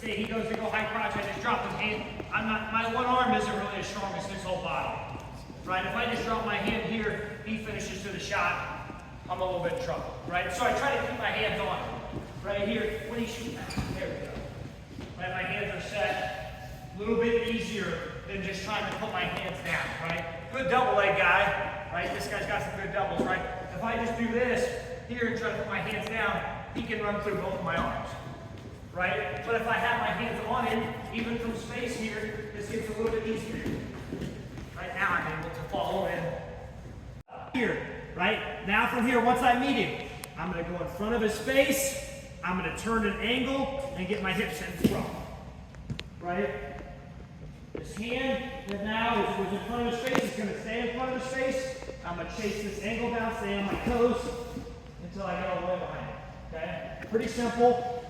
say he goes to go high crotch, I just drop his hand. My one arm isn't really as strong as his whole body. Right? If I just drop my hand here, he finishes to the shot, I'm a little bit in trouble. Right? So I try to keep my hands on him. Right here, when he shoots, there we go. Right, my hands are set. A little bit easier than just trying to put my hands down, right? Good double leg guy, right? This guy's got some good doubles, right? If I just do this here and try to put my hands down, he can run through both of my arms, right? But if I have my hands on him, even from space here, this gets a little bit easier. Right now I'm able to follow in. Here, right? Now from here, once I meet him, I'm gonna go in front of his face, I'm gonna turn an angle and get my hips in front, right? This hand that now was in front of his face is gonna stay in front of his face. I'm gonna chase this angle down, stay on my toes until I get all the way behind it, okay? Pretty simple,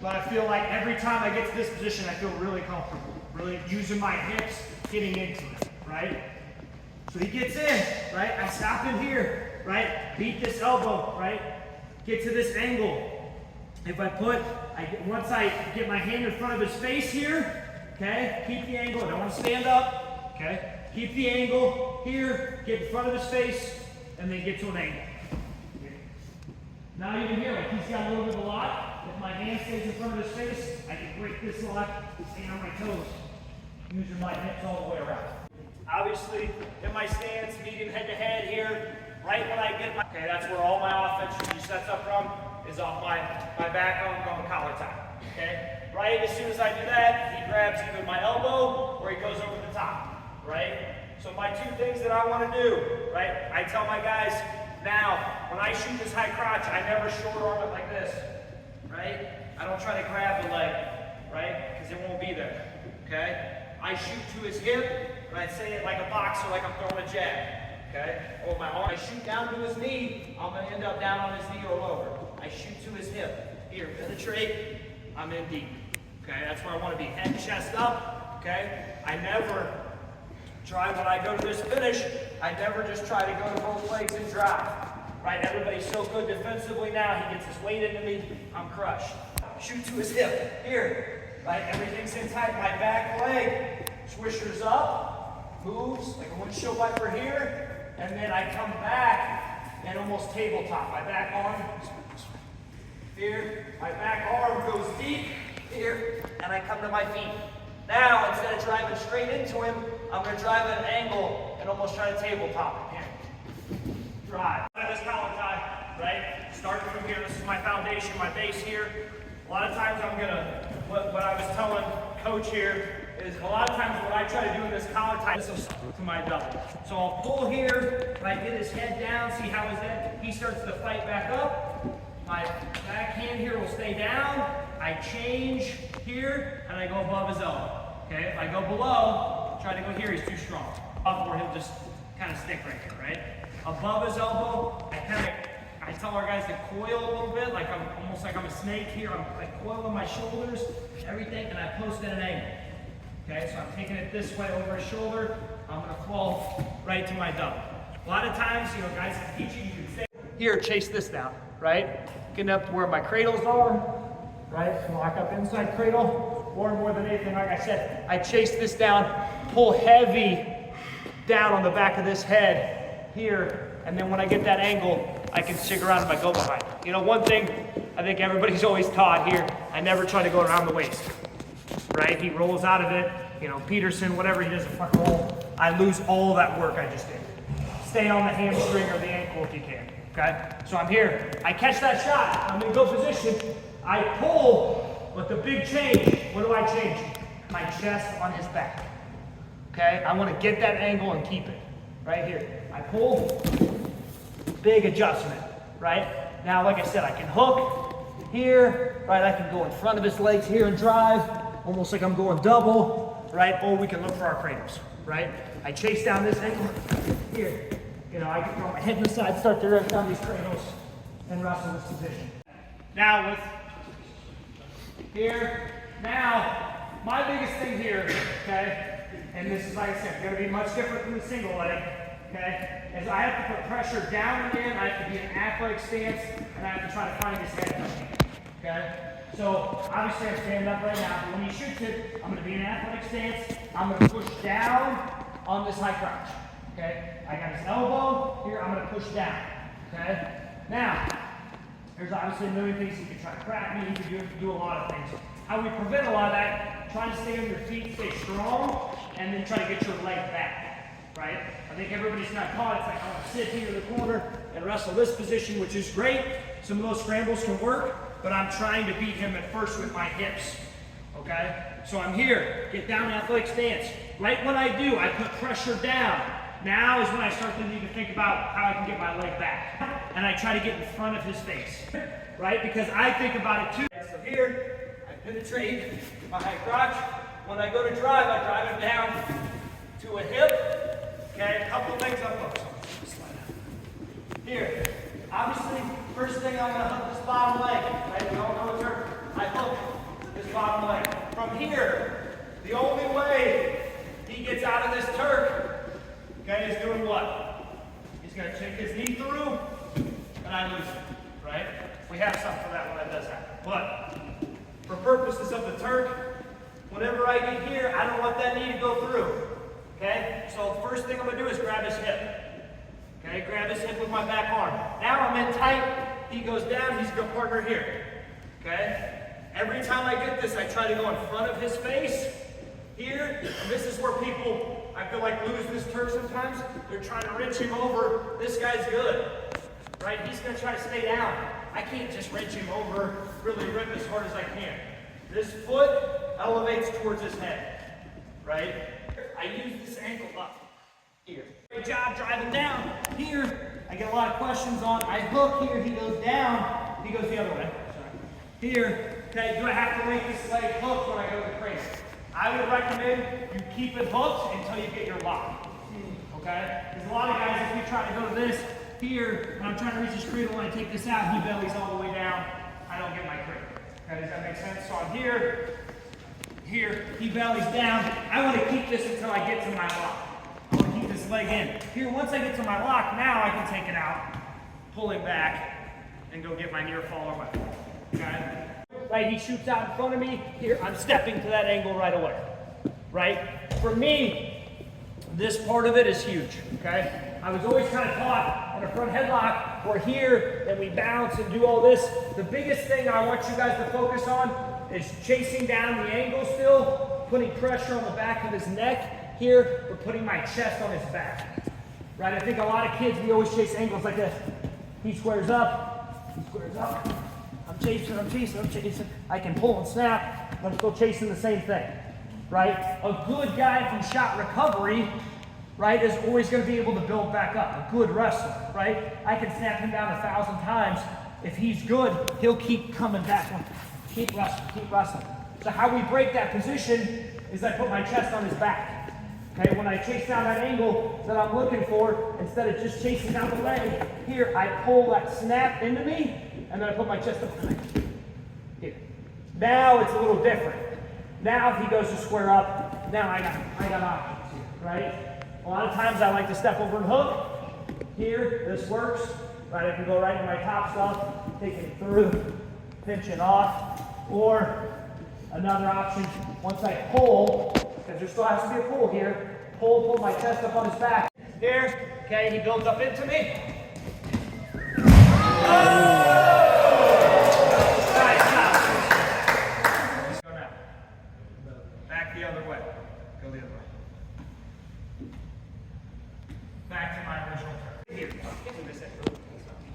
but I feel like every time I get to this position, I feel really comfortable, really using my hips, getting into it, right? So he gets in, right? I stop him here, right? Beat this elbow, right? Get to this angle. If once I get my hand in front of his face here, okay, keep the angle, I don't want to stand up, okay? Keep the angle here, get in front of his face, and then get to an angle. Now you can hear like he's got a little bit of a lock. If my hand stays in front of his face, I can break this lock, stay on my toes, using my hips all the way around. Obviously, in my stance, meeting head to head here, right when I get my, okay, that's where all my offense usually sets up from, is off my back arm going collar tie, okay? Right, as soon as I do that, he grabs either my elbow or he goes over the top, right? So my two things that I want to do, right? I tell my guys, now, when I shoot this high crotch, I never short arm it like this, right? I don't try to grab the leg, right? Because it won't be there, okay? I shoot to his hip, and I say it like a boxer, like I'm throwing a jab, okay? Or my arm, I shoot down to his knee, I'm gonna end up down on his knee or lower. I shoot to his hip. Here, penetrate, I'm in deep. Okay, that's where I want to be. Head, chest up, okay? I never try, when I go to this finish, I never just try to go to both legs and drive. Right, everybody's so good defensively now, he gets his weight into me, I'm crushed. Shoot to his hip, here. Right, everything's in tight, my back leg, swishers up, moves like a windshield wiper here, and then I come back and almost tabletop. My back arm, here, my back arm goes deep, here, and I come to my feet. Now, instead of driving straight into him, I'm going to drive at an angle and almost try to tabletop it. Here. Drive. This collar tie, right? Starting from here, this is my foundation, my base here. A lot of times I'm going to, what I was telling Coach here, is a lot of times what I try to do in this collar tie is to my double. So I'll pull here, right, get his head down, see how his head, he starts to fight back up. My back hand here will stay down. I change here, and I go above his elbow. Okay, if I go below, try to go here, he's too strong. Or he'll just kind of stick right here, right? Above his elbow, I tell our guys to coil a little bit, like I'm almost like I'm a snake here. I coil on my shoulders, everything, and I post at an angle. Okay, so I'm taking it this way over his shoulder. I'm gonna fall right to my double. A lot of times, you know, guys teach you can stay here, chase this down, right? Getting up to where my cradles are. Right, lock up inside cradle, or more than anything, like I said, I chase this down, pull heavy down on the back of this head here, and then when I get that angle, I can stick around if I go behind. You know, one thing I think everybody's always taught here, I never try to go around the waist, right? He rolls out of it, you know, Peterson, whatever he does a front roll, I lose all that work I just did. Stay on the hamstring or the ankle if you can, okay? So I'm here, I catch that shot, I'm in good position, I pull, but the big change, what do I change? My chest on his back. Okay, I want to get that angle and keep it. Right here. I pull, big adjustment. Right? Now, like I said, I can hook here. Right? I can go in front of his legs here and drive, almost like I'm going double. Right? Or we can look for our cradles. Right? I chase down this angle here. You know, I can throw my head to the side, start to rip down these cradles, and wrestle this position. Now with here, now, my biggest thing here, okay, and this is, like I said, going to be much different from the single leg, okay, is I have to put pressure down and in, I have to be in an athletic stance, and I have to try to find his head, okay? So obviously I'm standing up right now, but when he shoots it, I'm gonna be in an athletic stance. I'm gonna push down on this high crouch, okay? I got his elbow here, I'm gonna push down, okay? Now, there's obviously a million things. He can try to crack me, he can do a lot of things. How we prevent a lot of that, trying to stay on your feet, stay strong, and then try to get your leg back, right? I think everybody's not caught. It's like, I want to sit here in the corner and wrestle this position, which is great. Some of those scrambles can work, but I'm trying to beat him at first with my hips, okay? So I'm here, get down in athletic stance. Right when I do, I put pressure down. Now is when I start to need to think about how I can get my leg back. And I try to get in front of his face, right? Because I think about it too. So here, I penetrate my high crotch. When I go to drive, I drive him down to a hip. Okay, a couple of things I'm focused on. Here, obviously, first thing I'm gonna hook this bottom leg, right? We all know it's hurt. I hook this bottom leg. From here, the only way he gets out of this Turk, okay, is doing what? He's gonna take his knee through, and I lose it, right? We have something for that when that does happen. But for purposes of the Turk, whenever I get here, I don't want that knee to go through, okay? So the first thing I'm gonna do is grab his hip, okay? Grab his hip with my back arm. Now I'm in tight, he goes down, he's a good partner here, okay? Every time I get this, I try to go in front of his face here, and this is where people, I feel like, lose this Turk sometimes. They're trying to wrench him over. This guy's good, right? He's gonna try to stay down. I can't just wrench him over, really rip as hard as I can. This foot elevates towards his head, right? I use this ankle up here. Great job driving down. Here, I get a lot of questions on, I hook here, he goes down, he goes the other way. Sorry. Here, okay, do I have to make this leg hook when I go to the crane? I would recommend you keep it hooked until you get your lock, okay? Because a lot of guys, if we try to go to this, here, when I'm trying to reach his cradle, when I take this out, he bellies all the way down, I don't get my cradle. Okay, does that make sense? So I'm here, he bellies down. I want to keep this until I get to my lock. I want to keep this leg in. Here, once I get to my lock, now I can take it out, pull it back, and go get my near fall or my fall, okay? Right, he shoots out in front of me. Here, I'm stepping to that angle right away, right? For me, this part of it is huge, okay? I was always kind of taught in a front headlock, we're here, and we bounce and do all this. The biggest thing I want you guys to focus on is chasing down the angle still, putting pressure on the back of his neck here, but putting my chest on his back, right? I think a lot of kids, we always chase angles like this. He squares up, I'm chasing. I can pull and snap, but I'm still chasing the same thing, right? A good guy from shot recovery, right, is always going to be able to build back up. A good wrestler, right? I can snap him down 1,000 times. If he's good, he'll keep coming back. Keep wrestling. So how we break that position is I put my chest on his back. Okay, when I chase down that angle that I'm looking for, instead of just chasing down the leg, here I pull that snap into me, and then I put my chest up here. Now it's a little different. Now if he goes to square up, now I got options here, right? A lot of times I like to step over and hook. Here, this works. Right, I can go right into my top stuff, take it through, pinch it off, or another option, once I pull, because there still has to be a pull here, pull my chest up on his back. Here, okay, he builds up into me. The other way. Go the other way. Back to my original turn. Here.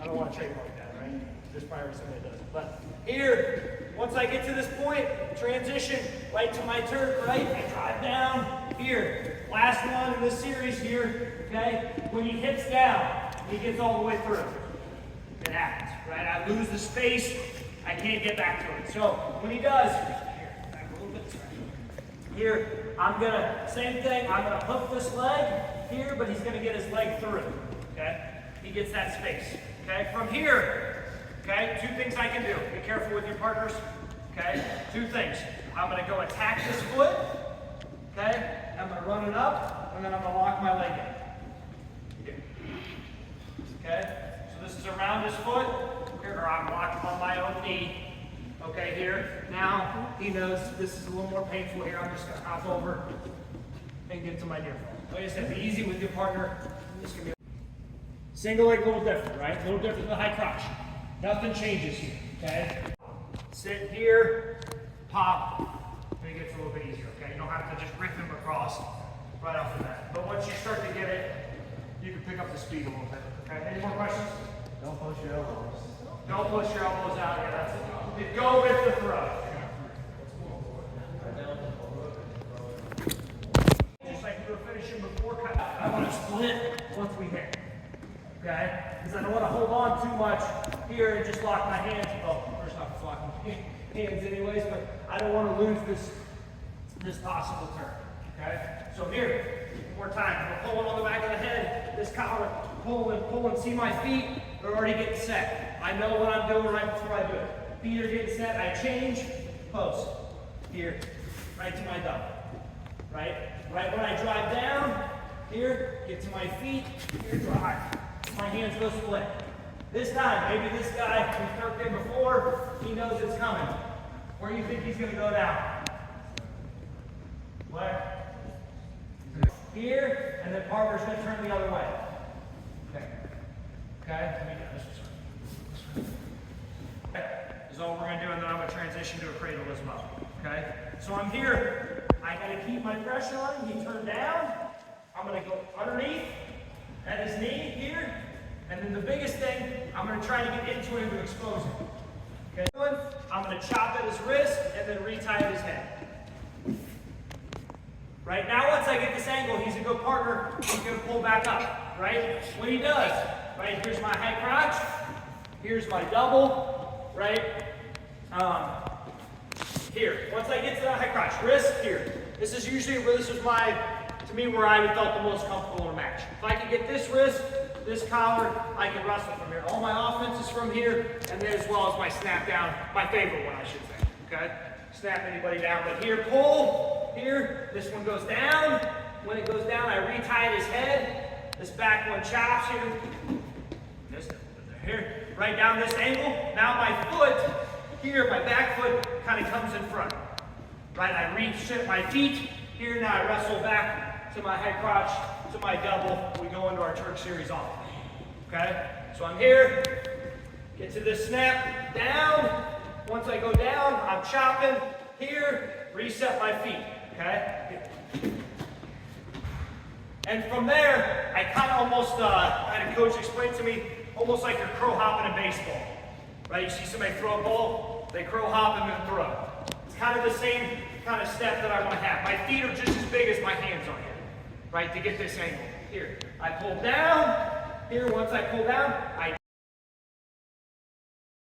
I don't want to trademark that, right? There's probably somebody that does it. But here, once I get to this point, transition right to my turn, right? I drive down. Here. Last one in this series here, okay? When he hits down, he gets all the way through. It happens, right? I lose the space. I can't get back to it. So when he does, here, I'm gonna, same thing, I'm gonna hook this leg here, but he's gonna get his leg through, okay? He gets that space, okay? From here, okay, two things I can do. Be careful with your partners, okay? Two things. I'm gonna go attack this foot, okay? I'm gonna run it up, and then I'm gonna lock my leg in. Okay? So this is around his foot, or I'm locked on my own knee, Okay, here. Now he knows this is a little more painful here. I'm just gonna hop over and get to my near fall. Like I said, be easy with your partner. This can be single leg, a little different, right? A little different than the high crotch. Nothing changes here, okay? Sit here, pop, and it gets a little bit easier, okay? You don't have to just rip him across right off the bat. But once you start to get it, you can pick up the speed a little bit, okay? Any more questions? Don't push your elbows. Don't push your elbows out. Yeah, that's it. You go with the throw. Just like we were finishing before, I want to split once we hit. Okay? Because I don't want to hold on too much here and just lock my hands. Well, first off, it's locking my hands anyways, but I don't want to lose this possible turn. Okay? So here, one more time. We're pulling on the back of the head. This collar, pulling. See my feet? They're already getting set. I know what I'm doing right before I do it. Feet are getting set. I change, post. Here, right to my double. Right? Right when I drive down, here, get to my feet, here, drive. My hands go split. This time, maybe this guy who's turked in before, he knows it's coming. Where do you think he's going to go down? Where? Here, and then partner's going to turn the other way. Okay. Okay? Let me get this one. Okay. This is all we're going to do, and then I'm going to transition to a cradle as well. Okay? So I'm here. I got to keep my pressure on. He turned down. I'm going to go underneath at his knee here. And then the biggest thing, I'm going to try to get into him to expose him. Okay? I'm going to chop at his wrist and then retie at his head. Right now, once I get this angle, he's a good partner. He's going to pull back up. Right? When he does, right, here's my high crotch. Here's my double. Right? Here. Once I get to that high crotch, wrist here. This is usually where this was my, to me, where I felt the most comfortable in a match. If I can get this wrist, this collar, I can wrestle from here. All my offense is from here, and then as well as my snap down, my favorite one, I should say. Okay? Snap anybody down, but here, pull, here, this one goes down. When it goes down, I retie at his head. This back one chops here. This, here, right down this angle. Now my foot, here, my back foot kind of comes in front. Right, I reset my feet. Here, now I wrestle back to my high crotch, to my double. We go into our Turk series off. Okay? So I'm here, get to this snap, down. Once I go down, I'm chopping. Here, reset my feet. Okay? And from there, I kind of almost, I had a coach explain to me, almost like you're crow hopping in baseball. Right? You see somebody throw a ball, they crow hop and then throw. It's kind of the same kind of step that I want to have. My feet are just as big as my hands are here. Right? To get this angle. Here, I pull down. Here, once I pull down, I